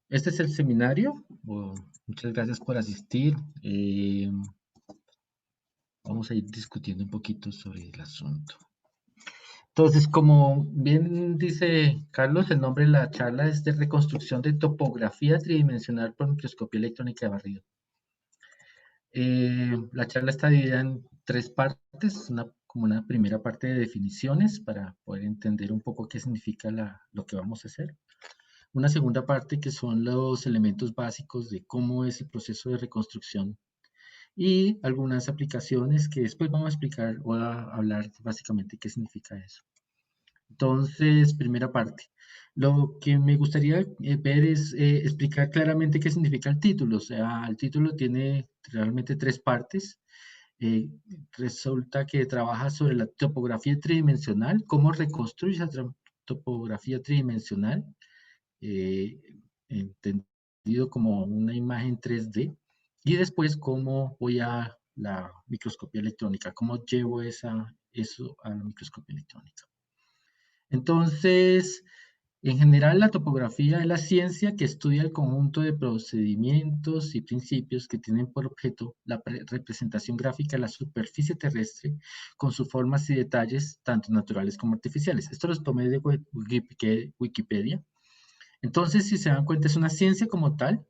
Este es el seminario. Muchas gracias por asistir. Vamos a ir discutiendo un poquito sobre el asunto. Entonces, como bien dice Carlos, el nombre de la charla es de reconstrucción de topografía tridimensional por microscopía electrónica de barrido. La charla está dividida en tres partes, como una primera parte de definiciones para poder entender un poco qué significa lo que vamos a hacer. Una segunda parte que son los elementos básicos de cómo es el proceso de reconstrucción y algunas aplicaciones que después vamos a explicar o a hablar básicamente qué significa eso. Entonces, primera parte. Lo que me gustaría ver es explicar claramente qué significa el título. O sea, el título tiene realmente tres partes. Eh, Resulta que trabaja sobre la topografía tridimensional, cómo reconstruye esa topografía tridimensional, eh, entendido como una imagen 3D, y después cómo voy a la microscopía electrónica, cómo llevo eso a la microscopía electrónica. Entonces, en general, la topografía es la ciencia que estudia el conjunto de procedimientos y principios que tienen por objeto la representación gráfica de la superficie terrestre con sus formas y detalles, tanto naturales como artificiales. Esto los tomé de Wikipedia. Entonces, si se dan cuenta, es una ciencia como tal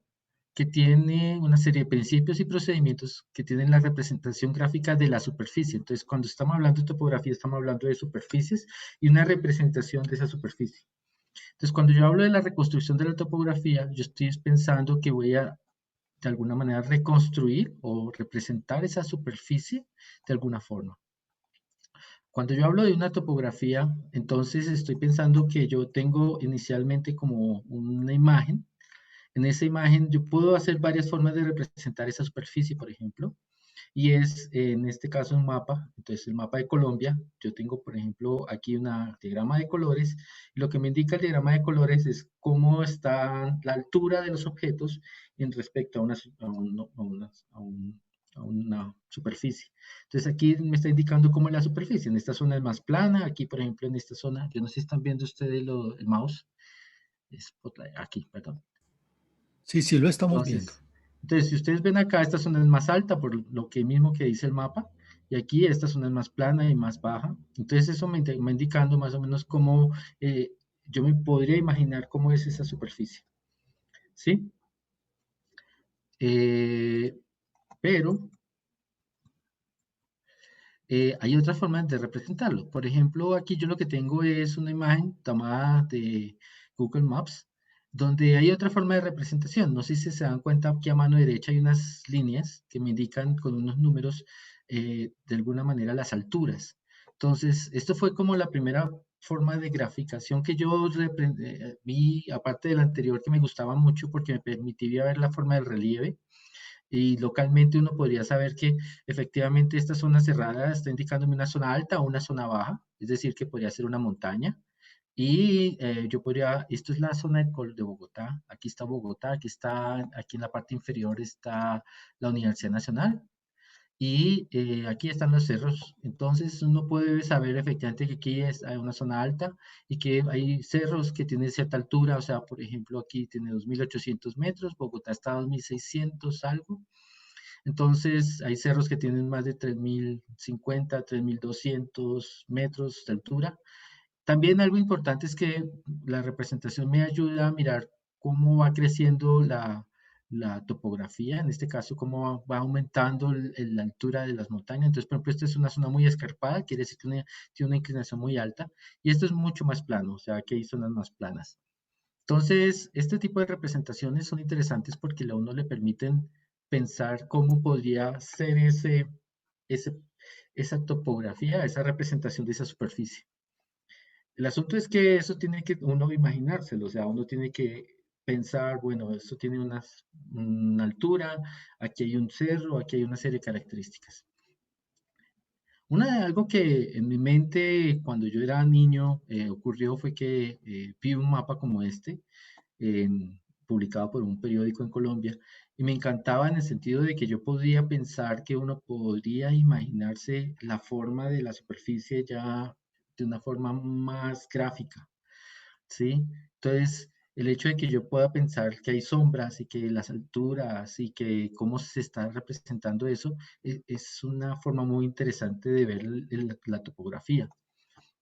que tiene una serie de principios y procedimientos que tienen la representación gráfica de la superficie. Entonces, cuando estamos hablando de topografía, estamos hablando de superficies y una representación de esa superficie. Entonces, cuando yo hablo de la reconstrucción de la topografía, yo estoy pensando que voy a, de alguna manera, reconstruir o representar esa superficie de alguna forma. Cuando yo hablo de una topografía, entonces estoy pensando que yo tengo inicialmente como una imagen. En esa imagen yo puedo hacer varias formas de representar esa superficie, por ejemplo, y es en este caso un mapa. Entonces el mapa de Colombia, yo tengo por ejemplo aquí un diagrama de colores, y lo que me indica el diagrama de colores es cómo está la altura de los objetos en respecto a una superficie. Entonces aquí me está indicando cómo es la superficie. En esta zona es más plana, aquí por ejemplo en esta zona, yo no sé si están viendo ustedes el mouse, aquí, perdón. Sí, sí, lo estamos viendo. Entonces, si ustedes ven acá, esta zona es más alta por lo que mismo que dice el mapa, y aquí esta zona es más plana y más baja. Entonces, eso me va indicando más o menos cómo yo me podría imaginar cómo es esa superficie. ¿Sí? Eh, pero hay otras formas de representarlo. Por ejemplo, aquí yo lo que tengo es una imagen tomada de Google Maps, donde hay otra forma de representación. No sé si se dan cuenta, aquí a mano derecha hay unas líneas que me indican con unos números, de alguna manera, las alturas. Entonces, esto fue como la primera forma de graficación que yo vi, aparte del anterior que me gustaba mucho porque me permitía ver la forma del relieve, y localmente uno podría saber que efectivamente esta zona cerrada está indicándome una zona alta o una zona baja, es decir, que podría ser una montaña. Y yo podría, esto es la zona de Bogotá, aquí está Bogotá, aquí en la parte inferior está la Universidad Nacional, y aquí están los cerros. Entonces uno puede saber efectivamente que aquí hay una zona alta y que hay cerros que tienen cierta altura. O sea, por ejemplo, aquí tiene 2.800 metros, Bogotá está a 2.600 algo. Entonces, hay cerros que tienen más de 3.050, 3.200 metros de altura. También algo importante es que la representación me ayuda a mirar cómo va creciendo la topografía, en este caso, cómo va aumentando la altura de las montañas. Entonces, por ejemplo, esta es una zona muy escarpada, quiere decir que tiene una inclinación muy alta, y esto es mucho más plano, o sea, que hay zonas más planas. Entonces, este tipo de representaciones son interesantes porque a uno le permiten pensar cómo podría ser ese, esa topografía, esa representación de esa superficie. El asunto es que eso tiene que uno imaginárselo, o sea, uno tiene que pensar, bueno, esto tiene una altura, aquí hay un cerro, aquí hay una serie de características. Algo que en mi mente cuando yo era niño ocurrió fue que vi un mapa como este, publicado por un periódico en Colombia, y me encantaba en el sentido de que yo podía pensar que uno podría imaginarse la forma de la superficie ya de una forma más gráfica, ¿sí? Entonces, el hecho de que yo pueda pensar que hay sombras y que las alturas y que cómo se está representando eso, es una forma muy interesante de ver la topografía.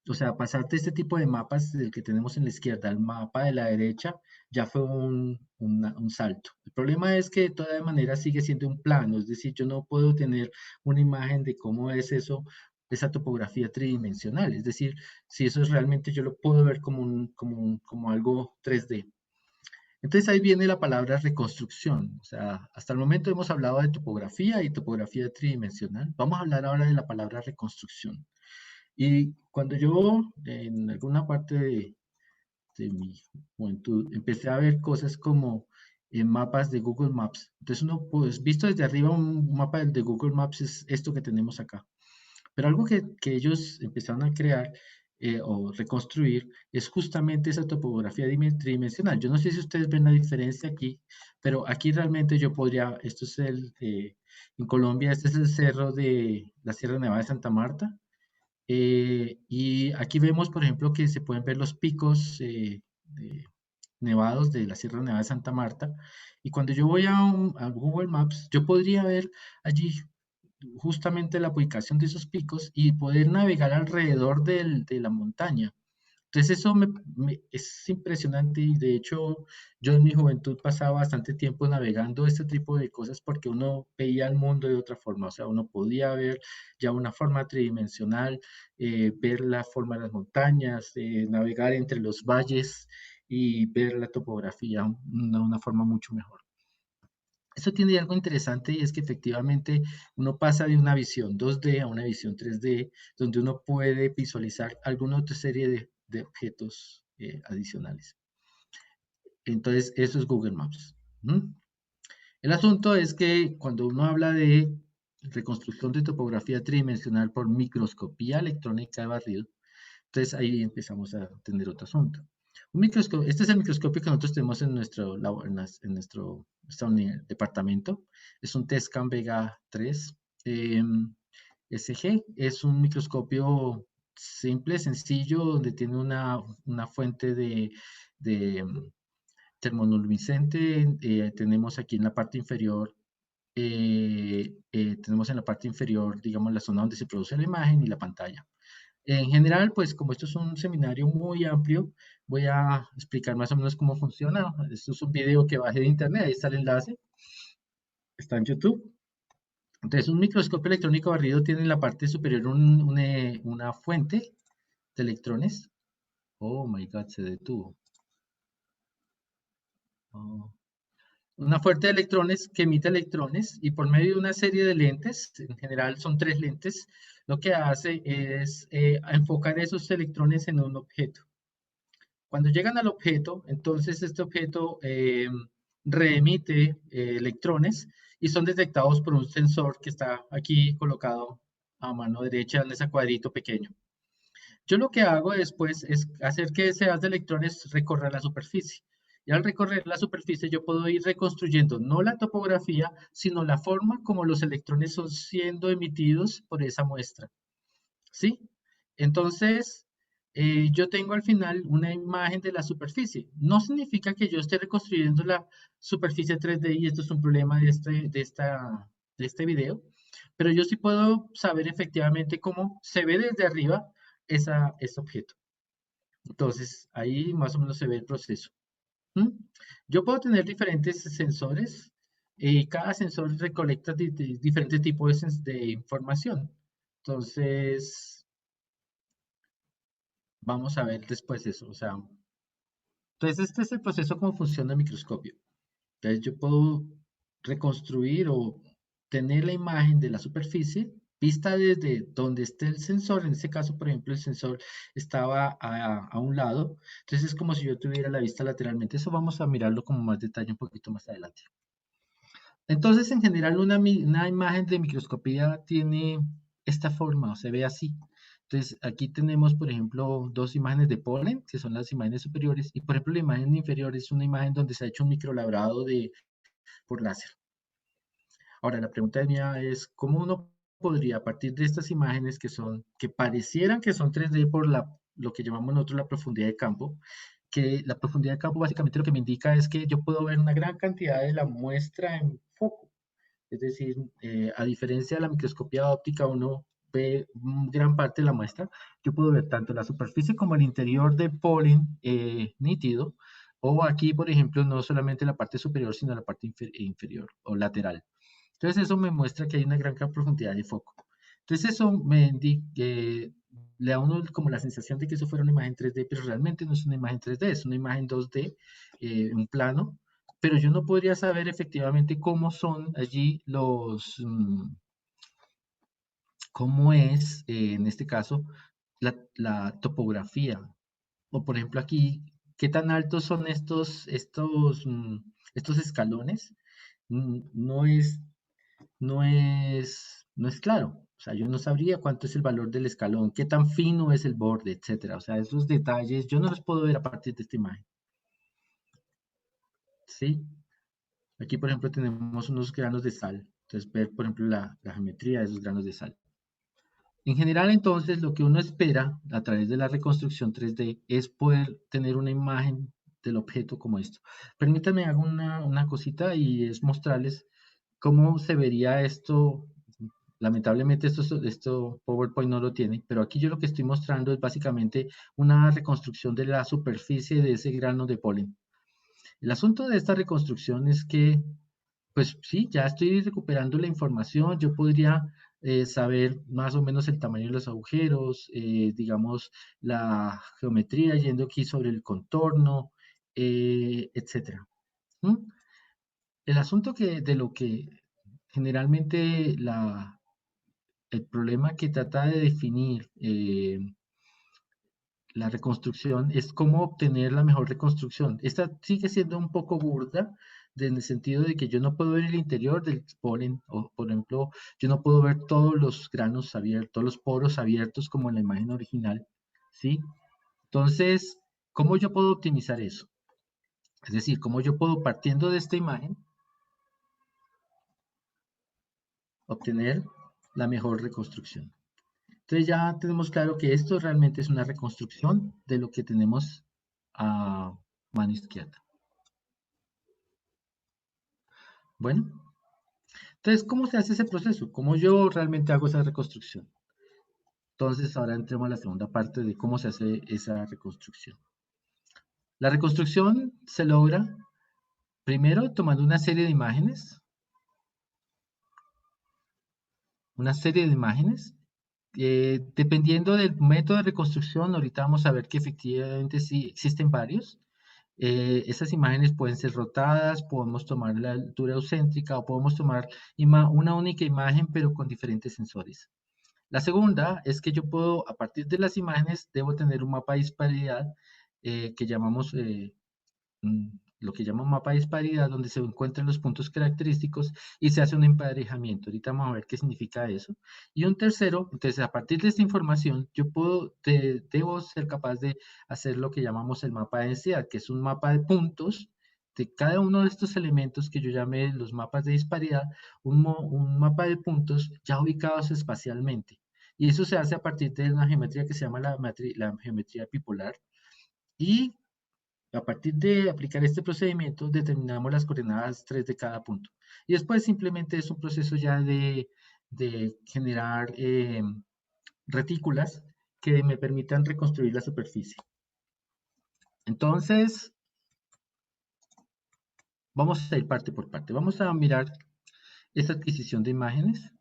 O sea, pasar de este tipo de mapas del que tenemos en la izquierda al mapa de la derecha ya fue un salto. El problema es que de todas maneras sigue siendo un plano, es decir, yo no puedo tener una imagen de cómo es eso, esa topografía tridimensional. Es decir, si eso es realmente yo lo puedo ver como algo 3D. Entonces ahí viene la palabra reconstrucción. O sea, hasta el momento hemos hablado de topografía y topografía tridimensional. Vamos a hablar ahora de la palabra reconstrucción. Y cuando yo en alguna parte de mi juventud empecé a ver cosas como en mapas de Google Maps. Entonces uno, pues visto desde arriba, un mapa de Google Maps es esto que tenemos acá. Pero algo que ellos empezaron a crear o reconstruir es justamente esa topografía tridimensional. Yo no sé si ustedes ven la diferencia aquí, pero aquí realmente yo podría, esto es en Colombia, este es el cerro de la Sierra Nevada de Santa Marta. Y aquí vemos, por ejemplo, que se pueden ver los picos nevados de la Sierra Nevada de Santa Marta. Y cuando yo voy a Google Maps, yo podría ver allí justamente la ubicación de esos picos y poder navegar alrededor de la montaña. Entonces eso es impresionante y de hecho yo en mi juventud pasaba bastante tiempo navegando este tipo de cosas porque uno veía el mundo de otra forma, o sea, uno podía ver ya una forma tridimensional, ver la forma de las montañas, navegar entre los valles y ver la topografía de una forma mucho mejor. Eso tiene algo interesante y es que efectivamente uno pasa de una visión 2D a una visión 3D, donde uno puede visualizar alguna otra serie de objetos adicionales. Entonces, eso es Google Maps. ¿Mm? El asunto es que cuando uno habla de reconstrucción de topografía tridimensional por microscopía electrónica de barrido, entonces ahí empezamos a tener otro asunto. Un microscopio, este es el microscopio que nosotros tenemos en nuestro departamento. Es un Tescam Vega 3 SG. Es un microscopio simple, sencillo, donde tiene una fuente de termoluminiscente. Tenemos aquí en la parte inferior tenemos en la parte inferior, digamos, la zona donde se produce la imagen y la pantalla. En general, pues como esto es un seminario muy amplio, voy a explicar más o menos cómo funciona. Esto es un video que bajé de internet, ahí está el enlace, está en YouTube. Entonces, un microscopio electrónico barrido tiene en la parte superior una fuente de electrones. Oh my God, se detuvo. Oh. Una fuente de electrones que emite electrones y por medio de una serie de lentes, en general son 3 lentes, lo que hace es enfocar esos electrones en un objeto. Cuando llegan al objeto, entonces este objeto reemite electrones y son detectados por un sensor que está aquí colocado a mano derecha en ese cuadrito pequeño. Yo lo que hago después es hacer que ese haz de electrones recorra la superficie. Y al recorrer la superficie yo puedo ir reconstruyendo no la topografía, sino la forma como los electrones son siendo emitidos por esa muestra. ¿Sí? Entonces, yo tengo al final una imagen de la superficie. No significa que yo esté reconstruyendo la superficie 3D y esto es un problema de este video, pero yo sí puedo saber efectivamente cómo se ve desde arriba ese objeto. Entonces, ahí más o menos se ve el proceso. ¿Mm? Yo puedo tener diferentes sensores y cada sensor recolecta diferentes tipos de información. Entonces, vamos a ver después eso. O sea, entonces este es el proceso como funciona el microscopio. Entonces yo puedo reconstruir o tener la imagen de la superficie vista desde donde esté el sensor. En este caso, por ejemplo, el sensor estaba a un lado. Entonces es como si yo tuviera la vista lateralmente. Eso vamos a mirarlo con más detalle un poquito más adelante. Entonces, en general, una imagen de microscopía tiene esta forma, o se ve así. Entonces, aquí tenemos, por ejemplo, dos imágenes de polen, que son las imágenes superiores, y por ejemplo, la imagen inferior es una imagen donde se ha hecho un microlabrado por láser. Ahora, la pregunta mía es, ¿cómo uno podría, a partir de estas imágenes que parecieran que son 3D por lo que llamamos nosotros la profundidad de campo, que la profundidad de campo básicamente lo que me indica es que yo puedo ver una gran cantidad de la muestra en foco. Es decir, a diferencia de la microscopía óptica, uno ve gran parte de la muestra. Yo puedo ver tanto la superficie como el interior del polen nítido, o aquí, por ejemplo, no solamente la parte superior, sino la parte inferior o lateral. Entonces eso me muestra que hay una gran profundidad de foco. Entonces eso me le da a uno como la sensación de que eso fuera una imagen 3D, pero realmente no es una imagen 3D, es una imagen 2D, un plano, pero yo no podría saber efectivamente cómo son allí cómo es, en este caso, la topografía. O por ejemplo aquí, ¿qué tan altos son estos escalones? No es no es claro. O sea, yo no sabría cuánto es el valor del escalón, qué tan fino es el borde, etcétera. O sea, esos detalles yo no los puedo ver a partir de esta imagen. ¿Sí? Aquí, por ejemplo, tenemos unos granos de sal. Entonces, ver, por ejemplo, la geometría de esos granos de sal. En general, entonces, lo que uno espera a través de la reconstrucción 3D es poder tener una imagen del objeto como esto. Permítanme hago una cosita y es mostrarles cómo se vería esto. Lamentablemente esto PowerPoint no lo tiene, pero aquí yo lo que estoy mostrando es básicamente una reconstrucción de la superficie de ese grano de polen. El asunto de esta reconstrucción es que, pues sí, ya estoy recuperando la información, yo podría saber más o menos el tamaño de los agujeros, digamos, la geometría yendo aquí sobre el contorno, etcétera. ¿Mm? El asunto de lo que generalmente el problema que trata de definir la reconstrucción es cómo obtener la mejor reconstrucción. Esta sigue siendo un poco burda en el sentido de que yo no puedo ver el interior del polen, o por ejemplo, yo no puedo ver todos los granos abiertos, los poros abiertos como en la imagen original, ¿sí? Entonces, ¿cómo yo puedo optimizar eso? Es decir, ¿cómo yo puedo, partiendo de esta imagen, obtener la mejor reconstrucción? Entonces ya tenemos claro que esto realmente es una reconstrucción de lo que tenemos a mano izquierda. Bueno, entonces, ¿cómo se hace ese proceso? ¿Cómo yo realmente hago esa reconstrucción? Entonces, ahora entremos a la segunda parte de cómo se hace esa reconstrucción. La reconstrucción se logra primero tomando una serie de imágenes. Dependiendo del método de reconstrucción, ahorita vamos a ver que efectivamente sí existen varios. Esas imágenes pueden ser rotadas, podemos tomar la altura eucéntrica o podemos tomar una única imagen pero con diferentes sensores. La segunda es que yo puedo, a partir de las imágenes, debo tener un mapa de disparidad que llamamos lo que llaman mapa de disparidad, donde se encuentran los puntos característicos y se hace un emparejamiento. Ahorita vamos a ver qué significa eso. Y un tercero, entonces a partir de esta información, yo debo ser capaz de hacer lo que llamamos el mapa de densidad, que es un mapa de puntos de cada uno de estos elementos que yo llamé los mapas de disparidad, un mapa de puntos ya ubicados espacialmente. Y eso se hace a partir de una geometría que se llama la geometría bipolar. Y a partir de aplicar este procedimiento, determinamos las coordenadas 3 de cada punto. Y después simplemente es un proceso ya de generar retículas que me permitan reconstruir la superficie. Entonces, vamos a ir parte por parte. Vamos a mirar esta adquisición de imágenes,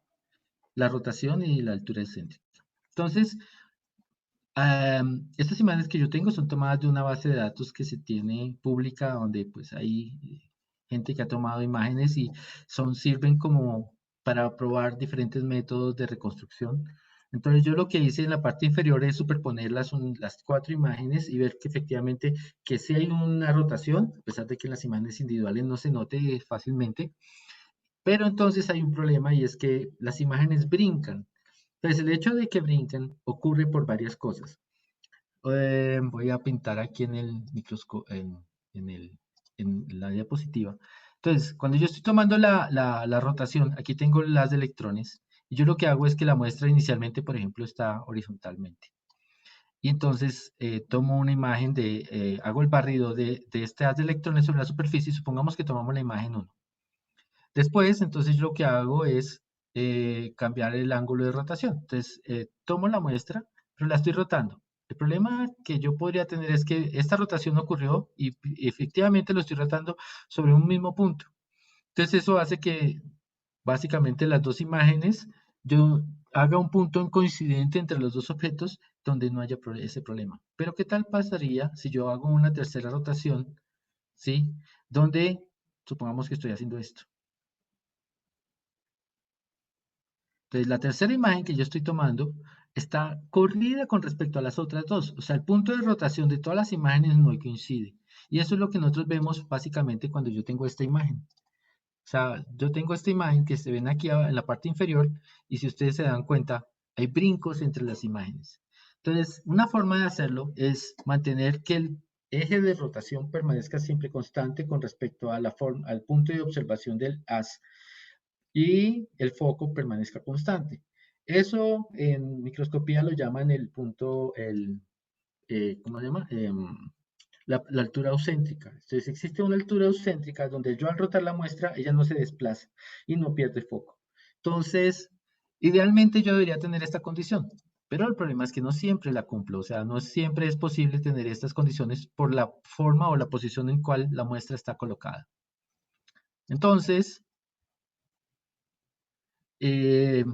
la rotación y la altura excéntrica. Entonces, estas imágenes que yo tengo son tomadas de una base de datos que se tiene pública, donde pues hay gente que ha tomado imágenes y sirven como para probar diferentes métodos de reconstrucción. Entonces yo lo que hice en la parte inferior es superponer las 4 imágenes y ver que efectivamente que sí hay una rotación, a pesar de que en las imágenes individuales no se note fácilmente, pero entonces hay un problema y es que las imágenes brincan. Entonces el hecho de que brinquen ocurre por varias cosas. Voy a pintar aquí en el microscopio, en la diapositiva. Entonces, cuando yo estoy tomando la rotación, aquí tengo las de electrones, y yo lo que hago es que la muestra inicialmente, por ejemplo, está horizontalmente. y entonces tomo una imagen hago el barrido de este haz de electrones sobre la superficie y supongamos que tomamos la imagen 1. Después, entonces lo que hago es cambiar el ángulo de rotación. Entonces, tomo la muestra, pero la estoy rotando. El problema que yo podría tener es que esta rotación ocurrió y efectivamente lo estoy rotando sobre un mismo punto. Entonces, eso hace que básicamente las dos imágenes, yo haga un punto en coincidente entre los dos objetos donde no haya ese problema. Pero ¿qué tal pasaría si yo hago una tercera rotación, ¿sí? Donde supongamos que estoy haciendo esto. Entonces, la tercera imagen que yo estoy tomando está corrida con respecto a las otras dos. O sea, el punto de rotación de todas las imágenes no coincide. Y eso es lo que nosotros vemos básicamente cuando yo tengo esta imagen. O sea, yo tengo esta imagen que se ven aquí en la parte inferior y si ustedes se dan cuenta, hay brincos entre las imágenes. Entonces, una forma de hacerlo es mantener que el eje de rotación permanezca siempre constante con respecto a al punto de observación del haz y el foco permanezca constante. Eso en microscopía lo llaman el punto, ¿cómo se llama? La altura aucéntrica. Entonces existe una altura aucéntrica donde yo al rotar la muestra, ella no se desplaza y no pierde foco. Entonces, idealmente yo debería tener esta condición, pero el problema es que no siempre la cumplo, o sea, no siempre es posible tener estas condiciones por la forma o la posición en cual la muestra está colocada. Entonces, Eh,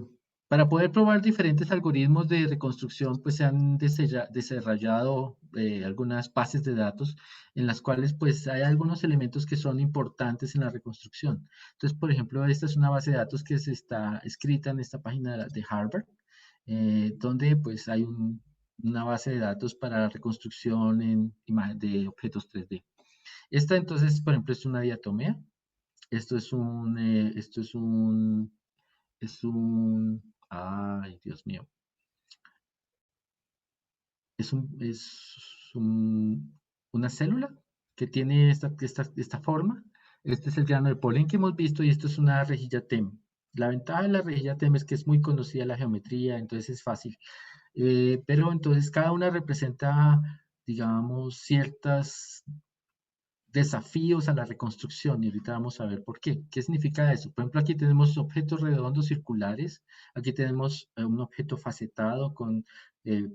para poder probar diferentes algoritmos de reconstrucción, pues se han desarrollado algunas bases de datos en las cuales pues hay algunos elementos que son importantes en la reconstrucción. Entonces, por ejemplo, esta es una base de datos que se está escrita en esta página de Harvard, donde pues hay una base de datos para la reconstrucción en de objetos 3D. Esta entonces, por ejemplo, es una diatomea. Ay, Dios mío, una célula que tiene esta forma. Este es el grano de polen que hemos visto y esto es una rejilla TEM. La ventaja de la rejilla TEM es que es muy conocida la geometría, entonces es fácil. Pero entonces cada una representa, digamos, ciertas desafíos a la reconstrucción y ahorita vamos a ver por qué. ¿Qué significa eso? Por ejemplo, aquí tenemos objetos redondos circulares, aquí tenemos un objeto facetado con eh,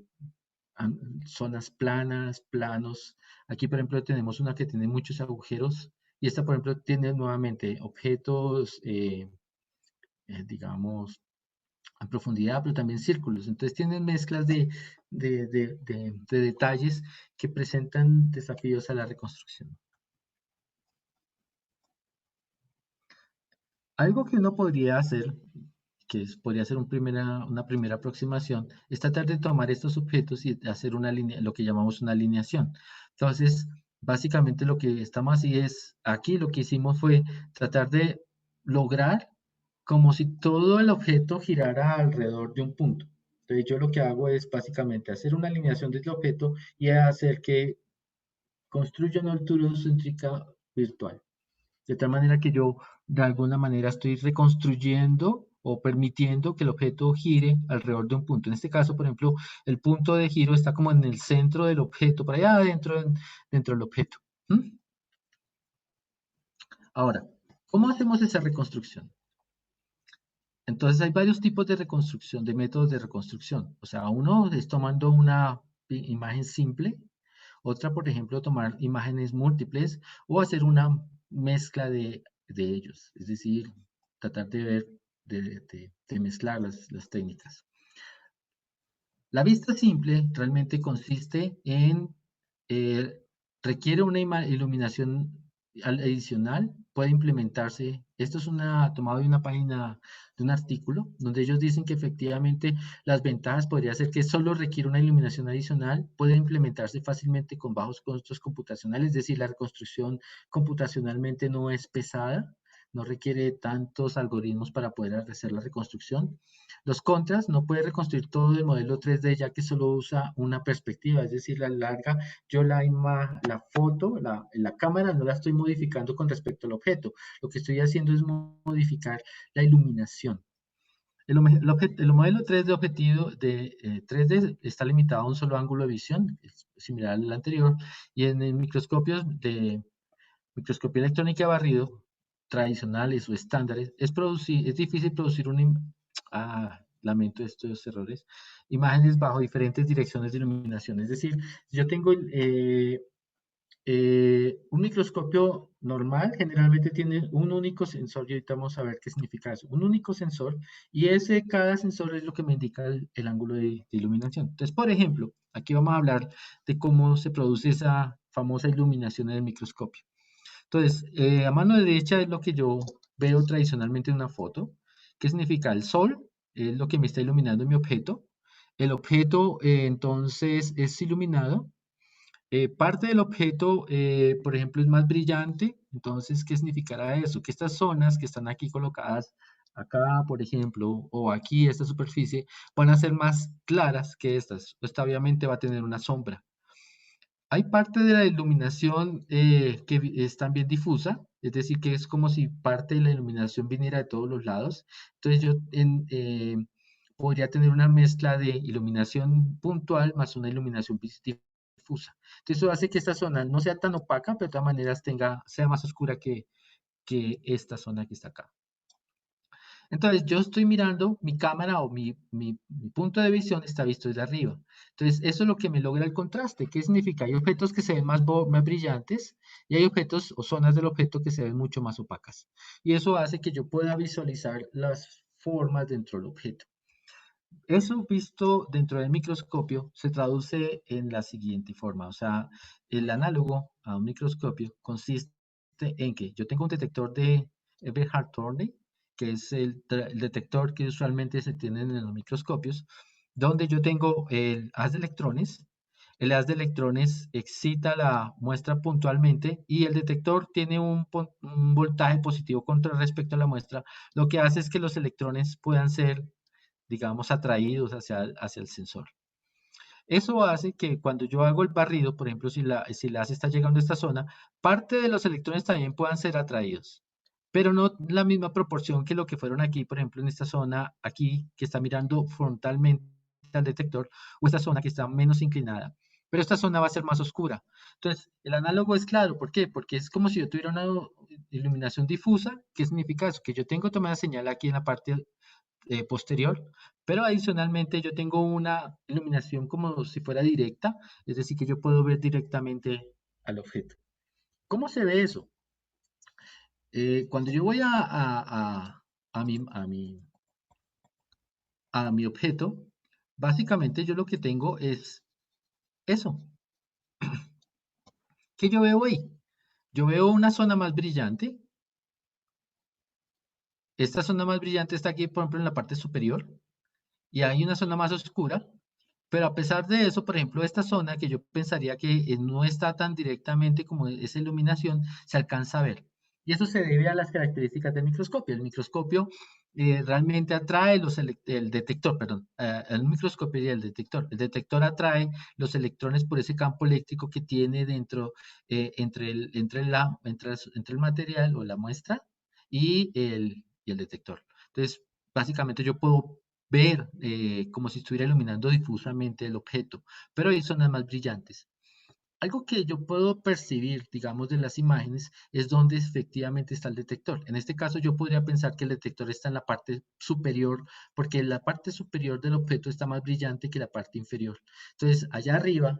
zonas planas, planos. Aquí, por ejemplo, tenemos una que tiene muchos agujeros y esta, por ejemplo, tiene nuevamente objetos, digamos, a profundidad, pero también círculos. Entonces tienen mezclas de detalles que presentan desafíos a la reconstrucción. Algo que uno podría hacer, podría ser una primera aproximación, es tratar de tomar estos objetos y hacer lo que llamamos una alineación. Entonces, básicamente lo que estamos así es, aquí lo que hicimos fue tratar de lograr como si todo el objeto girara alrededor de un punto. Entonces, yo lo que hago es básicamente hacer una alineación del objeto y hacer que construya una altura céntrica virtual. De tal manera que yo de alguna manera estoy reconstruyendo o permitiendo que el objeto gire alrededor de un punto. En este caso, por ejemplo, el punto de giro está como en el centro del objeto, por allá dentro del objeto. ¿Mm? Ahora, ¿cómo hacemos esa reconstrucción? Entonces hay varios tipos de reconstrucción, de métodos de reconstrucción. O sea, uno es tomando una imagen simple, otra, por ejemplo, tomar imágenes múltiples o hacer una mezcla de ellos, es decir, tratar de ver, de mezclar las técnicas. La vista simple realmente consiste en, eh, requiere una iluminación adicional, puede implementarse. Esto es tomado de una página, de un artículo, donde ellos dicen que efectivamente las ventajas podría ser que solo requiere una iluminación adicional, puede implementarse fácilmente con bajos costos computacionales, es decir, la reconstrucción computacionalmente no es pesada, no requiere tantos algoritmos para poder hacer la reconstrucción. Los contras, no puede reconstruir todo el modelo 3D ya que solo usa una perspectiva, es decir, la larga, yo la foto, la cámara no la estoy modificando con respecto al objeto, lo que estoy haciendo es modificar la iluminación. El modelo 3D objetivo de 3D está limitado a un solo ángulo de visión, es similar al anterior, y en el microscopios de microscopía electrónica de barrido tradicionales o estándares, es difícil producir lamento estos errores, imágenes bajo diferentes direcciones de iluminación. Es decir, yo tengo un microscopio normal generalmente tiene un único sensor y ahorita vamos a ver qué significa eso. Un único sensor y cada sensor es lo que me indica el ángulo de iluminación. Entonces, por ejemplo, aquí vamos a hablar de cómo se produce esa famosa iluminación en el microscopio. Entonces, a mano derecha es lo que yo veo tradicionalmente en una foto. ¿Qué significa? El sol es lo que me está iluminando mi objeto. El objeto entonces es iluminado parte del objeto, por ejemplo, es más brillante. Entonces, ¿qué significará eso? Que estas zonas que están aquí colocadas, acá, por ejemplo, o aquí, esta superficie, van a ser más claras que estas. Esta obviamente va a tener una sombra. Hay parte de la iluminación es también difusa, es decir, que es como si parte de la iluminación viniera de todos los lados. Entonces, podría tener una mezcla de iluminación puntual más una iluminación difusa. Entonces, eso hace que esta zona no sea tan opaca, pero de todas maneras sea más oscura que esta zona que está acá. Entonces, yo estoy mirando mi cámara o mi punto de visión está visto desde arriba. Entonces, eso es lo que me logra el contraste. ¿Qué significa? Hay objetos que se ven más brillantes y hay objetos o zonas del objeto que se ven mucho más opacas. Y eso hace que yo pueda visualizar las formas dentro del objeto. Eso visto dentro del microscopio se traduce en la siguiente forma. O sea, el análogo a un microscopio consiste en que yo tengo un detector de Eberhard-Thorne, que es el detector que usualmente se tiene en los microscopios, donde yo tengo el haz de electrones. El haz de electrones excita la muestra puntualmente y el detector tiene un voltaje positivo contra respecto a la muestra. Lo que hace es que los electrones puedan ser, digamos, atraídos hacia el sensor. Eso hace que cuando yo hago el barrido, por ejemplo, si la ACE está llegando a esta zona, parte de los electrones también puedan ser atraídos, pero no la misma proporción que lo que fueron aquí, por ejemplo, en esta zona aquí, que está mirando frontalmente al detector, o esta zona que está menos inclinada. Pero esta zona va a ser más oscura. Entonces, el análogo es claro. ¿Por qué? Porque es como si yo tuviera una iluminación difusa. ¿Qué significa eso? Que yo tengo tomada señal aquí en la parte posterior, pero adicionalmente yo tengo una iluminación como si fuera directa, es decir, que yo puedo ver directamente al objeto. ¿Cómo se ve eso? Cuando yo voy a mi objeto, básicamente yo lo que tengo es eso. ¿Qué yo veo ahí? Yo veo una zona más brillante. Esta zona más brillante está aquí, por ejemplo, en la parte superior, y hay una zona más oscura. Pero a pesar de eso, por ejemplo, esta zona que yo pensaría que no está tan directamente como esa iluminación, se alcanza a ver. Y eso se debe a las características del microscopio. El microscopio realmente atrae el detector, perdón, el microscopio y el detector. El detector atrae los electrones por ese campo eléctrico que tiene dentro, entre el material o la muestra y el detector. Entonces, básicamente yo puedo ver como si estuviera iluminando difusamente el objeto, pero hay zonas más brillantes. Algo que yo puedo percibir, digamos, de las imágenes es donde efectivamente está el detector. En este caso, yo podría pensar que el detector está en la parte superior, porque la parte superior del objeto está más brillante que la parte inferior. Entonces, allá arriba,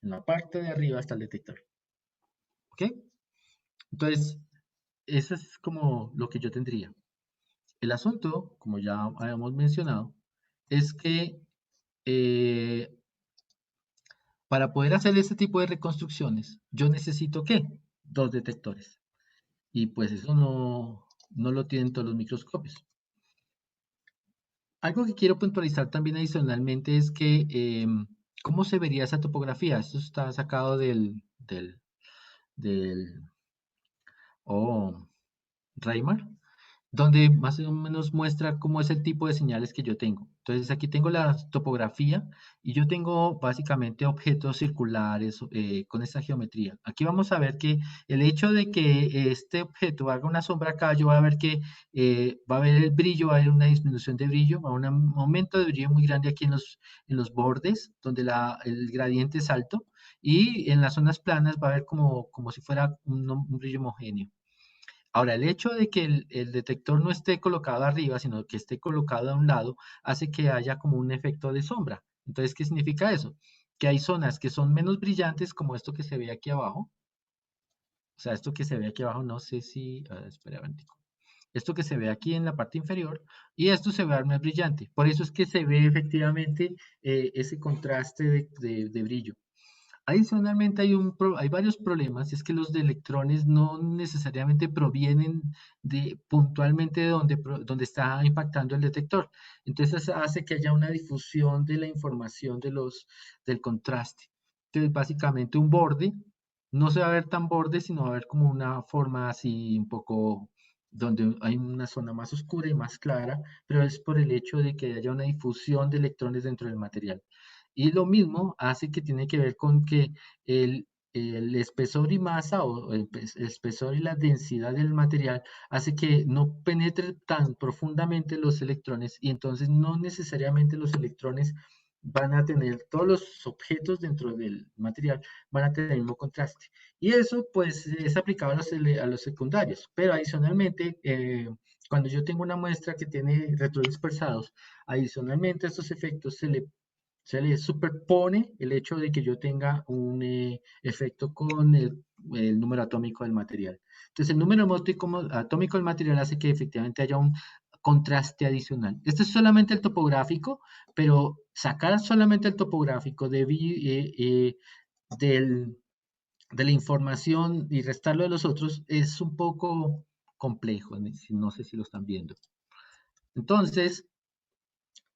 en la parte de arriba está el detector. ¿Ok? Entonces, eso es como lo que yo tendría. El asunto, como ya habíamos mencionado, es que eh, para poder hacer este tipo de reconstrucciones, yo necesito ¿qué? Dos detectores. Y pues eso no lo tienen todos los microscopios. Algo que quiero puntualizar también adicionalmente es que ¿cómo se vería esa topografía? Esto está sacado del oh, Reimar. donde más o menos muestra cómo es el tipo de señales que yo tengo. Entonces aquí tengo la topografía y yo tengo básicamente objetos circulares con esta geometría. Aquí vamos a ver que el hecho de que este objeto haga una sombra acá, yo voy a ver que va a haber el brillo, va a haber una disminución de brillo, va a haber un aumento de brillo muy grande aquí en los bordes, donde el gradiente es alto, y en las zonas planas va a haber como si fuera un brillo homogéneo. Ahora, el hecho de que el detector no esté colocado arriba, sino que esté colocado a un lado, hace que haya como un efecto de sombra. Entonces, ¿qué significa eso? Que hay zonas que son menos brillantes, como esto que se ve aquí abajo. O sea, esto que se ve aquí abajo, no sé si... espera, un momentico. Esto que se ve aquí en la parte inferior, y esto se ve más brillante. Por eso es que se ve efectivamente ese contraste de brillo. Adicionalmente hay varios problemas, y es que los de electrones no necesariamente provienen puntualmente de donde está impactando el detector. Entonces hace que haya una difusión de la información del contraste. Entonces básicamente un borde no se va a ver tan borde, sino va a ver como una forma así un poco donde hay una zona más oscura y más clara, pero es por el hecho de que haya una difusión de electrones dentro del material. Y lo mismo hace que tiene que ver con que el espesor y masa o el espesor y la densidad del material hace que no penetre tan profundamente los electrones y entonces no necesariamente los electrones van a tener, todos los objetos dentro del material van a tener el mismo contraste. Y eso pues es aplicado a los secundarios, pero adicionalmente, cuando yo tengo una muestra que tiene retrodispersados, adicionalmente a estos efectos se le superpone el hecho de que yo tenga un efecto con el número atómico del material. Entonces, el número atómico del material hace que efectivamente haya un contraste adicional. Este es solamente el topográfico, pero sacar solamente el topográfico del, de la información y restarlo de los otros es un poco complejo, no sé si lo están viendo. Entonces,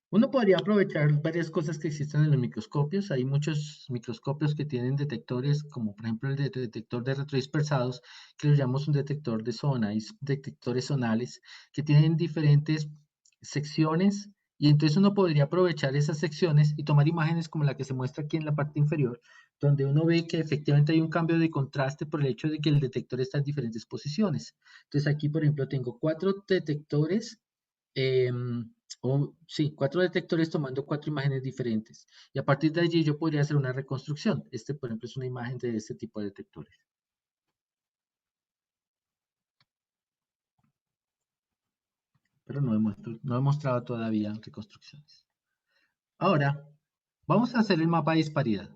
uno podría aprovechar varias cosas que existen en los microscopios. Hay muchos microscopios que tienen detectores, como por ejemplo el detector de retrodispersados, que lo llamamos un detector de zona. Hay detectores zonales que tienen diferentes secciones y entonces uno podría aprovechar esas secciones y tomar imágenes como la que se muestra aquí en la parte inferior, donde uno ve que efectivamente hay un cambio de contraste por el hecho de que el detector está en diferentes posiciones. Entonces aquí, por ejemplo, tengo 4 detectores. Sí, 4 detectores tomando 4 imágenes diferentes. Y a partir de allí yo podría hacer una reconstrucción. Este, por ejemplo, es una imagen de este tipo de detectores. Pero no he mostrado todavía reconstrucciones. Ahora, vamos a hacer el mapa de disparidad.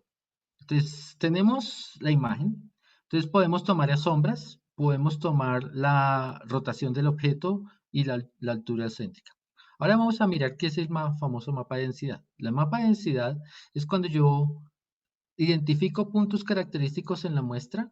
Entonces, tenemos la imagen. Entonces, podemos tomar las sombras, podemos tomar la rotación del objeto y la altura céntrica. Ahora vamos a mirar qué es el famoso mapa de densidad. El mapa de densidad es cuando yo identifico puntos característicos en la muestra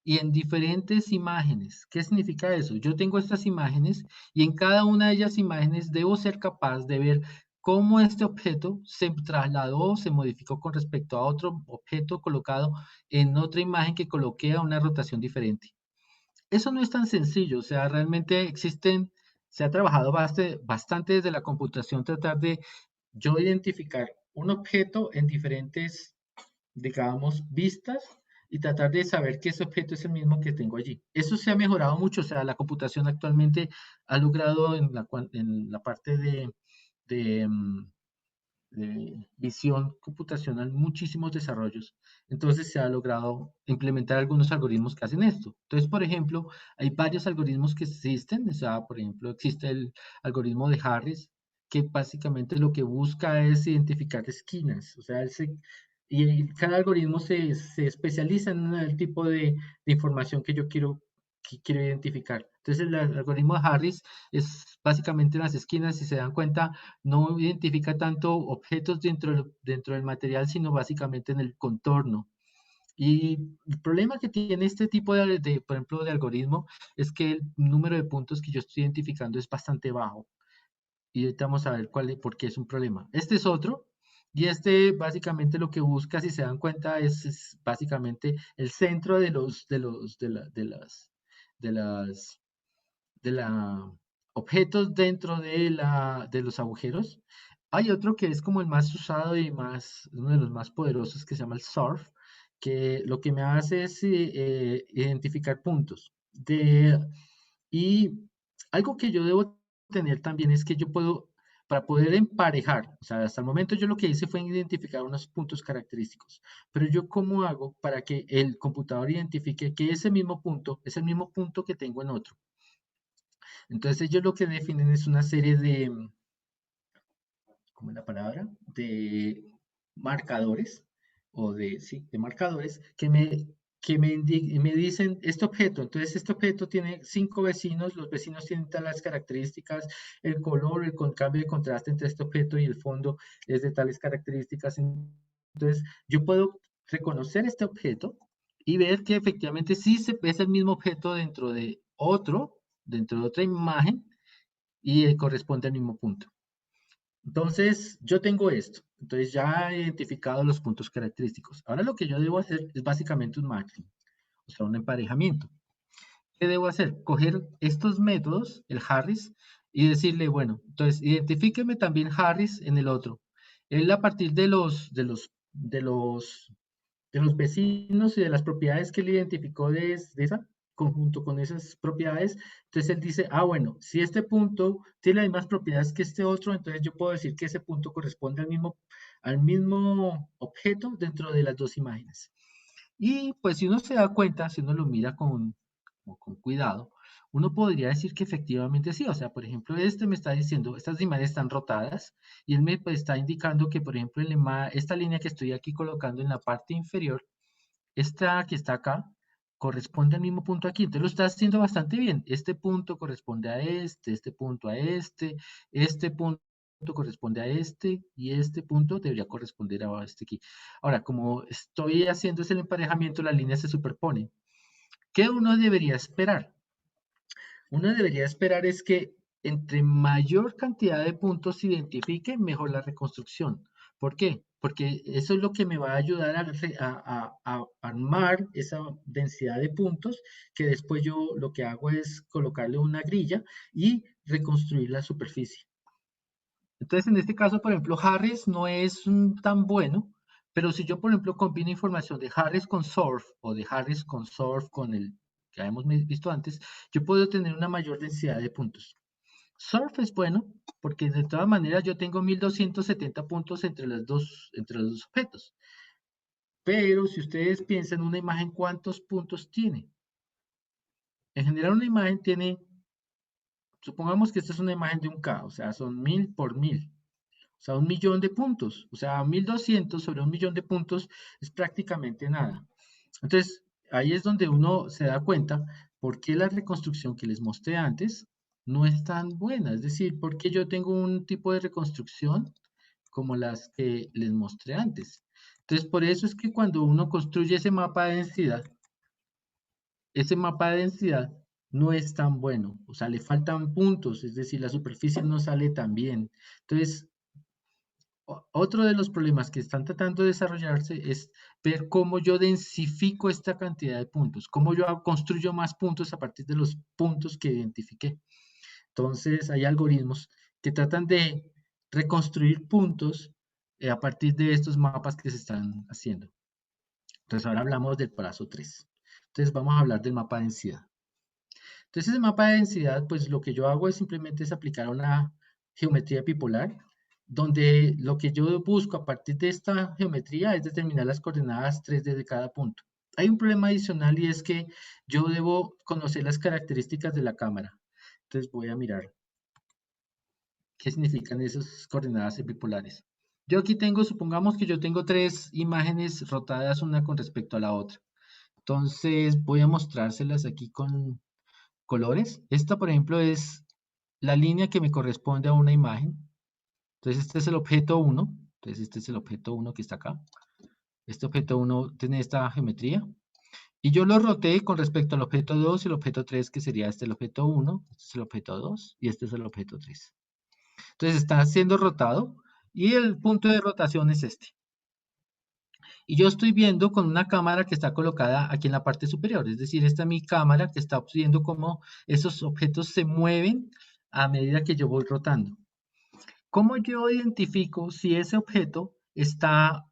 y en diferentes imágenes. ¿Qué significa eso? Yo tengo estas imágenes y en cada una de ellas imágenes debo ser capaz de ver cómo este objeto se trasladó, se modificó con respecto a otro objeto colocado en otra imagen que coloqué a una rotación diferente. Eso no es tan sencillo, o sea, realmente se ha trabajado bastante desde la computación tratar de yo identificar un objeto en diferentes, digamos, vistas y tratar de saber que ese objeto es el mismo que tengo allí. Eso se ha mejorado mucho, o sea, la computación actualmente ha logrado en la parte de, mm, de visión computacional muchísimos desarrollos. Entonces se ha logrado implementar algunos algoritmos que hacen esto. Entonces, por ejemplo, hay varios algoritmos que existen. O sea, por ejemplo, existe el algoritmo de Harris, que básicamente lo que busca es identificar esquinas. O sea, y cada algoritmo se especializa en el tipo de información que quiero identificar. Entonces, el algoritmo de Harris es básicamente las esquinas, si se dan cuenta, no identifica tanto objetos dentro del material, sino básicamente en el contorno. Y el problema que tiene este tipo por ejemplo, de algoritmo es que el número de puntos que yo estoy identificando es bastante bajo. Y ahorita vamos a ver por qué es un problema. Este es otro. Y este básicamente lo que busca, si se dan cuenta, es básicamente el centro de los, de los, de la, de las, de las, de la objetos dentro de los agujeros. Hay otro que es como el más usado y uno de los más poderosos, que se llama el surf, que lo que me hace es identificar puntos. Y algo que yo debo tener también es que yo puedo, para poder emparejar, o sea, hasta el momento yo lo que hice fue identificar unos puntos característicos, pero yo cómo hago para que el computador identifique que ese mismo punto es el mismo punto que tengo en otro. Entonces ellos lo que definen es una serie de, ¿cómo es la palabra? De marcadores, sí, de marcadores me dicen este objeto. Entonces este objeto tiene 5 vecinos, los vecinos tienen tales características, el color, cambio de contraste entre este objeto y el fondo es de tales características. Entonces yo puedo reconocer este objeto y ver que efectivamente sí es el mismo objeto dentro de otra imagen, y corresponde al mismo punto. Entonces, yo tengo esto. Entonces, ya he identificado los puntos característicos. Ahora lo que yo debo hacer es básicamente un matching, o sea, un emparejamiento. ¿Qué debo hacer? Coger estos métodos, el Harris, y decirle, bueno, entonces, identifíqueme también Harris en el otro. Él, a partir de los vecinos y de las propiedades que él identificó de esa, conjunto con esas propiedades, entonces él dice, ah, bueno, si este punto tiene las mismas propiedades que este otro, entonces yo puedo decir que ese punto corresponde al mismo objeto dentro de las dos imágenes. Y pues si uno se da cuenta, si uno lo mira con cuidado, uno podría decir que efectivamente sí. O sea, por ejemplo, este me está diciendo, estas imágenes están rotadas, y él me pues, está indicando que, por ejemplo, esta línea que estoy aquí colocando en la parte inferior, esta que está acá, corresponde al mismo punto aquí. Entonces lo está haciendo bastante bien. Este punto corresponde a este punto a este punto corresponde a este, y este punto debería corresponder a este aquí. Ahora, como estoy haciendo ese emparejamiento, las líneas se superponen. ¿Qué uno debería esperar? Uno debería esperar es que entre mayor cantidad de puntos se identifique, mejor la reconstrucción. ¿Por qué? Porque eso es lo que me va a ayudar a armar esa densidad de puntos, que después yo lo que hago es colocarle una grilla y reconstruir la superficie. Entonces, en este caso, por ejemplo, Harris no es tan bueno, pero si yo, por ejemplo, combino información de Harris con Surf, o de Harris con Surf con el que habíamos visto antes, yo puedo tener una mayor densidad de puntos. Surf es bueno porque de todas maneras yo tengo 1270 puntos entre los dos objetos. Pero si ustedes piensan en una imagen, ¿cuántos puntos tiene? En general, una imagen tiene, supongamos que esta es una imagen de un K, o sea, son 1000 por 1000. O sea, 1.000.000 de puntos. O sea, 1.200 sobre 1.000.000 de puntos es prácticamente nada. Entonces, ahí es donde uno se da cuenta por qué la reconstrucción que les mostré antes no es tan buena. Es decir, por qué yo tengo un tipo de reconstrucción como las que les mostré antes. Entonces, por eso es que cuando uno construye ese mapa de densidad no es tan bueno. O sea, le faltan puntos, es decir, la superficie no sale tan bien. Entonces, otro de los problemas que están tratando de desarrollarse es ver cómo yo densifico esta cantidad de puntos, cómo yo construyo más puntos a partir de los puntos que identifiqué. Entonces, hay algoritmos que tratan de reconstruir puntos a partir de estos mapas que se están haciendo. Entonces, ahora hablamos del paso 3. Entonces, vamos a hablar del mapa de densidad. Entonces, el mapa de densidad, pues lo que yo hago es simplemente aplicar una geometría bipolar, donde lo que yo busco a partir de esta geometría es determinar las coordenadas 3D de cada punto. Hay un problema adicional, y es que yo debo conocer las características de la cámara. Entonces voy a mirar qué significan esas coordenadas bipolares. Yo aquí tengo, supongamos que yo tengo 3 imágenes rotadas una con respecto a la otra. Entonces voy a mostrárselas aquí con colores. Esta, por ejemplo, es la línea que me corresponde a una imagen. Entonces, este es el objeto 1. Entonces, este es el objeto 1 que está acá. Este objeto 1 tiene esta geometría. Y yo lo roté con respecto al objeto 2 y el objeto 3, que sería este el objeto 1, este es el objeto 2 y este es el objeto 3. Entonces, está siendo rotado y el punto de rotación es este. Y yo estoy viendo con una cámara que está colocada aquí en la parte superior, es decir, esta es mi cámara que está viendo cómo esos objetos se mueven a medida que yo voy rotando. ¿Cómo yo identifico si ese objeto está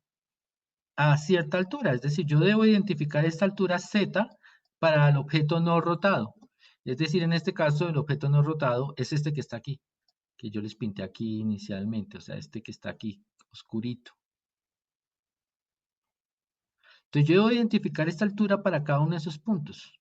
a cierta altura? Es decir, yo debo identificar esta altura Z para el objeto no rotado. Es decir, en este caso, el objeto no rotado es este que está aquí, que yo les pinté aquí inicialmente, o sea, este que está aquí, oscurito. Entonces, yo debo identificar esta altura para cada uno de esos puntos.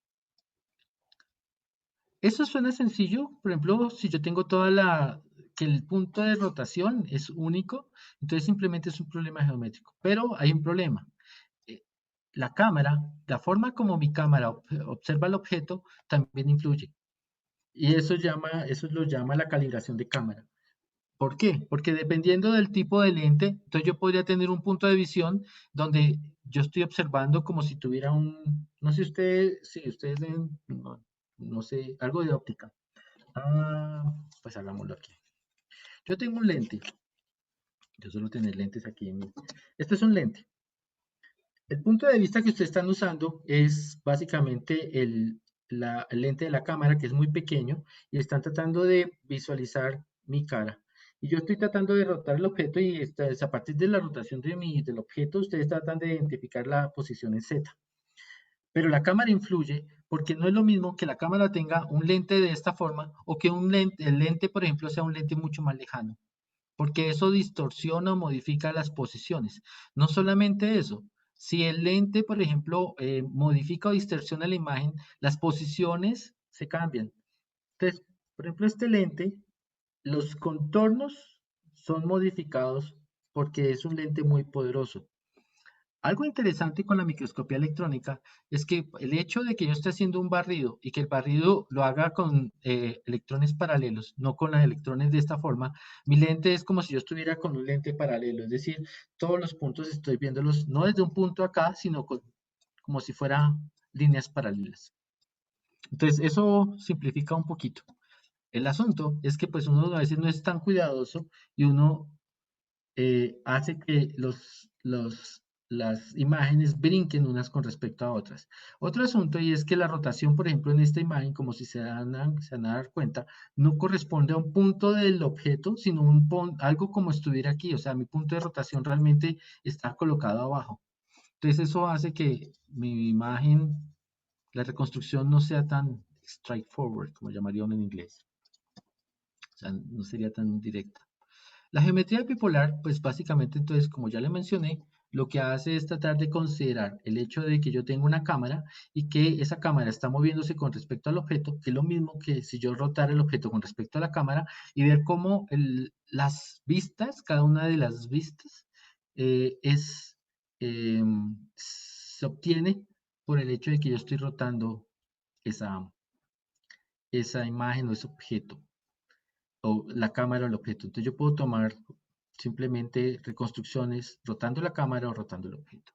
Eso suena sencillo, por ejemplo, si yo tengo que el punto de rotación es único, entonces simplemente es un problema geométrico. Pero hay un problema. eh, La cámara, la forma como mi cámara observa el objeto también influye. Y eso lo llama la calibración de cámara. ¿Por qué? Porque dependiendo del tipo de lente, entonces yo podría tener un punto de visión donde yo estoy observando como si tuviera no sé ustedes, si ustedes ven, no sé, algo de óptica. Ah, pues hagámoslo aquí. Yo tengo un lente. Yo suelo tener lentes aquí en mi. Este es un lente. El punto de vista que ustedes están usando es básicamente el lente de la cámara, que es muy pequeño, y están tratando de visualizar mi cara. Y yo estoy tratando de rotar el objeto y a partir de la rotación del objeto, ustedes tratan de identificar la posición en Z. Pero la cámara influye porque no es lo mismo que la cámara tenga un lente de esta forma o que el lente, por ejemplo, sea un lente mucho más lejano, porque eso distorsiona o modifica las posiciones. No solamente eso, si el lente, por ejemplo, modifica o distorsiona la imagen, las posiciones se cambian. Entonces, por ejemplo, este lente, los contornos son modificados porque es un lente muy poderoso. Algo interesante con la microscopía electrónica es que el hecho de que yo esté haciendo un barrido y que el barrido lo haga con electrones paralelos, no con los electrones de esta forma, mi lente es como si yo estuviera con un lente paralelo, es decir, todos los puntos estoy viéndolos no desde un punto acá, sino como si fueran líneas paralelas. Entonces, eso simplifica un poquito. El asunto es que pues uno a veces no es tan cuidadoso y uno hace que las imágenes brinquen unas con respecto a otras. Otro asunto y es que la rotación, por ejemplo, en esta imagen, como si se van a dar cuenta, no corresponde a un punto del objeto, sino algo como estuviera aquí. O sea, mi punto de rotación realmente está colocado abajo. Entonces eso hace que mi imagen, la reconstrucción no sea tan straightforward, como llamarían en inglés. O sea, no sería tan directa. La geometría bipolar, pues básicamente entonces, como ya le mencioné, lo que hace es tratar de considerar el hecho de que yo tengo una cámara y que esa cámara está moviéndose con respecto al objeto, que es lo mismo que si yo rotara el objeto con respecto a la cámara y ver cómo las vistas, cada una de las vistas, se obtiene por el hecho de que yo estoy rotando esa, esa imagen o ese objeto o la cámara o el objeto. Entonces yo puedo tomar simplemente reconstrucciones rotando la cámara o rotando el objeto.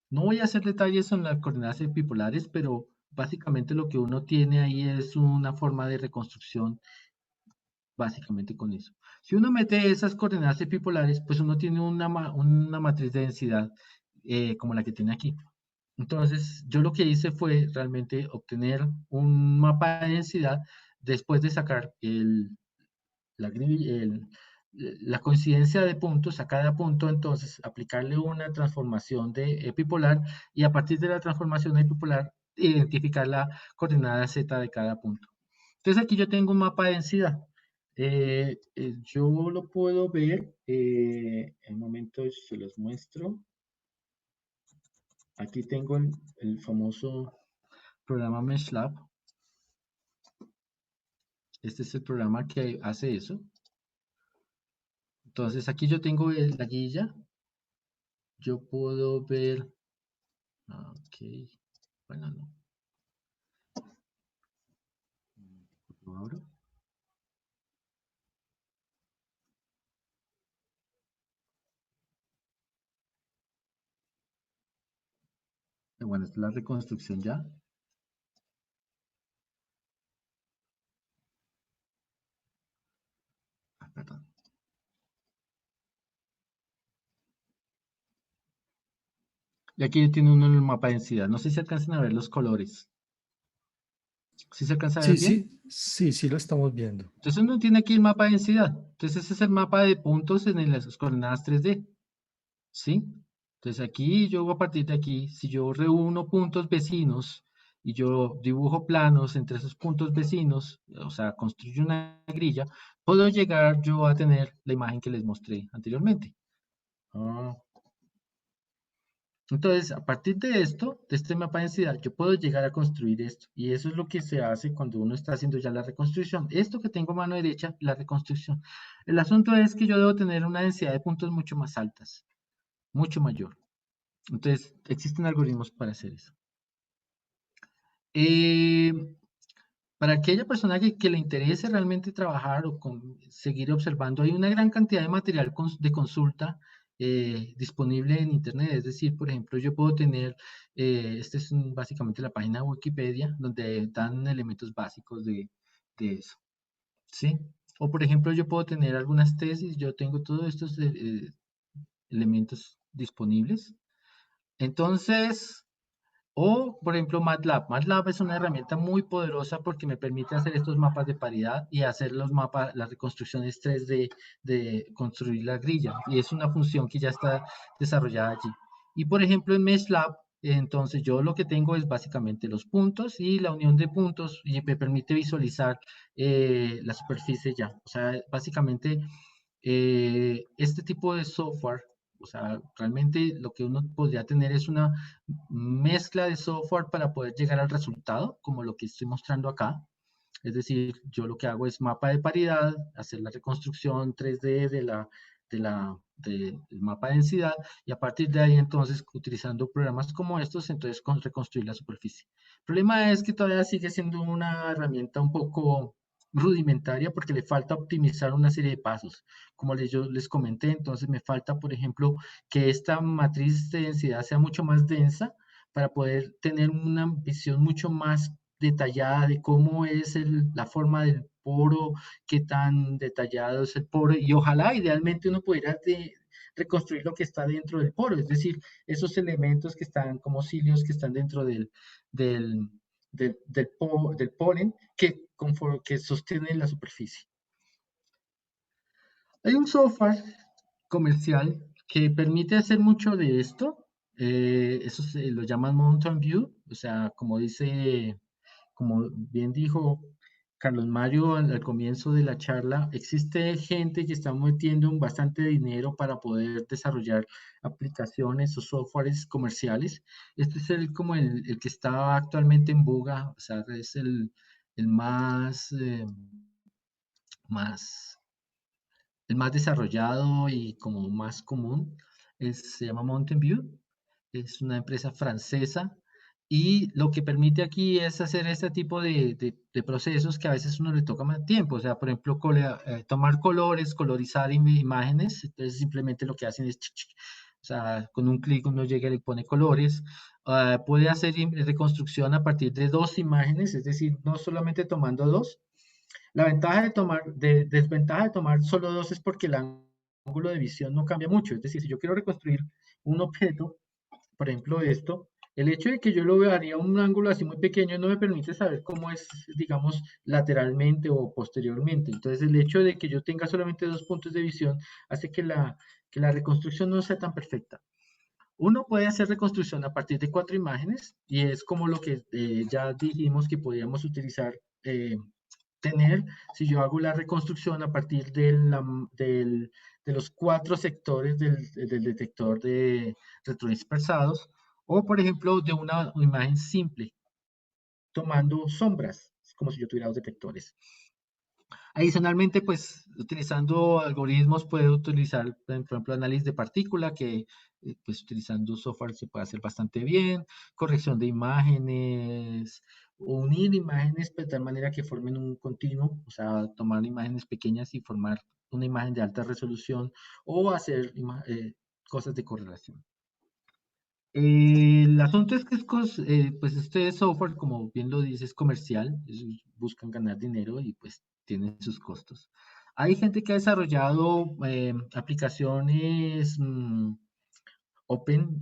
No voy a hacer detalles en las coordenadas epipolares, pero básicamente lo que uno tiene ahí es una forma de reconstrucción básicamente con eso. Si uno mete esas coordenadas epipolares, pues uno tiene una matriz de densidad como la que tiene aquí. Entonces, yo lo que hice fue realmente obtener un mapa de densidad después de sacar la, la coincidencia de puntos a cada punto, entonces aplicarle una transformación de epipolar y a partir de la transformación epipolar identificar la coordenada z de cada punto. Entonces aquí yo tengo un mapa de densidad. Yo lo puedo ver, en un momento se los muestro. Aquí tengo el famoso programa MeshLab. Este es el programa que hace eso. Entonces aquí yo tengo la guía. Yo puedo ver. Ok. Bueno, no. Lo abro. Bueno, esta es la reconstrucción ya. Ah, perdón. Y aquí tiene uno el mapa de densidad. No sé si alcanzan a ver los colores. ¿Sí se alcanza a ver Sí, bien? sí, sí, sí lo estamos viendo. Entonces uno tiene aquí el mapa de densidad. Entonces ese es el mapa de puntos en las coordenadas 3D, ¿sí? Entonces aquí yo a partir de aquí, si yo reúno puntos vecinos y yo dibujo planos entre esos puntos vecinos, o sea, construyo una grilla, puedo llegar yo a tener la imagen que les mostré anteriormente. Ah. Entonces, a partir de esto, de este mapa de densidad, yo puedo llegar a construir esto. Y eso es lo que se hace cuando uno está haciendo ya la reconstrucción. Esto que tengo a mano derecha, la reconstrucción. El asunto es que yo debo tener una densidad de puntos mucho más altas, mucho mayor. Entonces, existen algoritmos para hacer eso. Eh, para aquella persona que le interese realmente trabajar o seguir observando, hay una gran cantidad de material de consulta disponible en Internet. Es decir, por ejemplo, yo puedo tener, esta es básicamente la página de Wikipedia, donde dan elementos básicos de eso, ¿sí? O por ejemplo, yo puedo tener algunas tesis, yo tengo todos estos elementos disponibles. Entonces, o, por ejemplo, MATLAB. MATLAB es una herramienta muy poderosa porque me permite hacer estos mapas de paridad y hacer los mapas, las reconstrucciones 3D de construir la grilla. Y es una función que ya está desarrollada allí. Y, por ejemplo, en MeshLab, entonces yo lo que tengo es básicamente los puntos y la unión de puntos y me permite visualizar la superficie ya. O sea, básicamente este tipo de software, o sea, realmente lo que uno podría tener es una mezcla de software para poder llegar al resultado, como lo que estoy mostrando acá. Es decir, yo lo que hago es mapa de paridad, hacer la reconstrucción 3D del mapa de densidad y a partir de ahí entonces utilizando programas como estos, entonces reconstruir la superficie. El problema es que todavía sigue siendo una herramienta un poco rudimentaria porque le falta optimizar una serie de pasos. Como yo les comenté, entonces me falta, por ejemplo, que esta matriz de densidad sea mucho más densa para poder tener una visión mucho más detallada de cómo es la forma del poro, qué tan detallado es el poro, y ojalá idealmente uno pudiera reconstruir lo que está dentro del poro, es decir, esos elementos que están como cilios que están dentro del, del polen que sostienen la superficie. Hay un software comercial que permite hacer mucho de esto. Eso lo llaman Mountain View, o sea, como dice, como bien dijo Carlos Mario al comienzo de la charla, existe gente que está metiendo un bastante dinero para poder desarrollar aplicaciones o softwares comerciales. Este es como el que está actualmente en boga, o sea, es el más el más desarrollado y como más común se llama Mountain View, es una empresa francesa y lo que permite aquí es hacer este tipo de procesos que a veces uno le toca más tiempo, o sea, por ejemplo, tomar colores, colorizar imágenes, entonces simplemente lo que hacen es, o sea, con un clic uno llega y le pone colores, puede hacer reconstrucción a partir de dos imágenes, es decir, no solamente tomando dos, la desventaja de tomar solo dos es porque el ángulo de visión no cambia mucho. Es decir, si yo quiero reconstruir un objeto, por ejemplo esto, el hecho de que yo lo vearía a un ángulo así muy pequeño no me permite saber cómo es, digamos, lateralmente o posteriormente. Entonces, el hecho de que yo tenga solamente dos puntos de visión hace que la reconstrucción no sea tan perfecta. Uno puede hacer reconstrucción a partir de cuatro imágenes y es como lo que ya dijimos que podíamos utilizar tener si yo hago la reconstrucción a partir de los cuatro sectores del detector de retrodispersados, o por ejemplo de una imagen simple, tomando sombras, como si yo tuviera dos detectores. Adicionalmente, pues utilizando algoritmos puede utilizar, por ejemplo, análisis de partícula, que pues utilizando software se puede hacer bastante bien, corrección de imágenes, unir imágenes de tal manera que formen un continuo, o sea, tomar imágenes pequeñas y formar una imagen de alta resolución o hacer cosas de correlación. El asunto es que pues este software, como bien lo dice, es comercial, buscan ganar dinero y pues tienen sus costos. Hay gente que ha desarrollado aplicaciones open,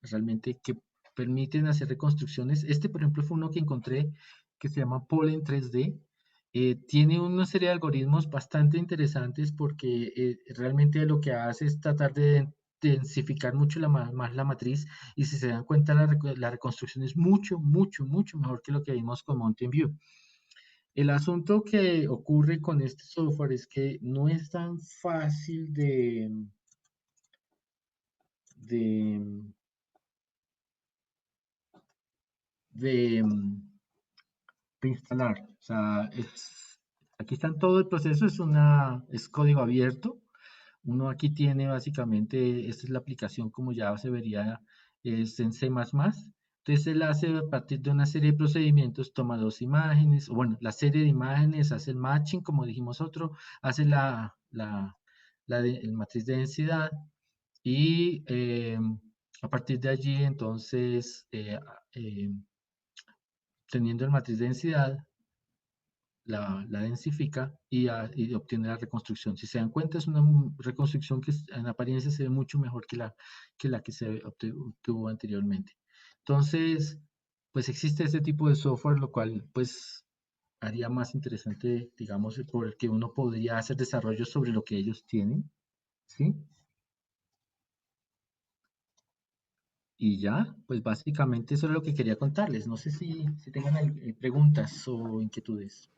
realmente que permiten hacer reconstrucciones. Este, por ejemplo, fue uno que encontré que se llama Pollen 3D. Tiene una serie de algoritmos bastante interesantes porque realmente lo que hace es tratar de densificar mucho más la matriz y si se dan cuenta la reconstrucción es mucho, mucho, mucho mejor que lo que vimos con Mountain View. El asunto que ocurre con este software es que no es tan fácil de, de, de instalar. O sea, aquí está en todo el proceso, es código abierto. Uno aquí tiene básicamente, esta es la aplicación como ya se vería, es en C++. Entonces él hace a partir de una serie de procedimientos, toma dos imágenes, o bueno, la serie de imágenes, hace el matching, como dijimos otro, hace el matriz de densidad y a partir de allí entonces, teniendo el matriz de densidad, la densifica y obtiene la reconstrucción. Si se dan cuenta, es una reconstrucción que en apariencia se ve mucho mejor que la que se obtuvo anteriormente. Entonces, pues existe este tipo de software, lo cual pues haría más interesante, digamos, porque uno podría hacer desarrollos sobre lo que ellos tienen, ¿sí? Y ya, pues básicamente eso es lo que quería contarles. No sé si tengan preguntas o inquietudes.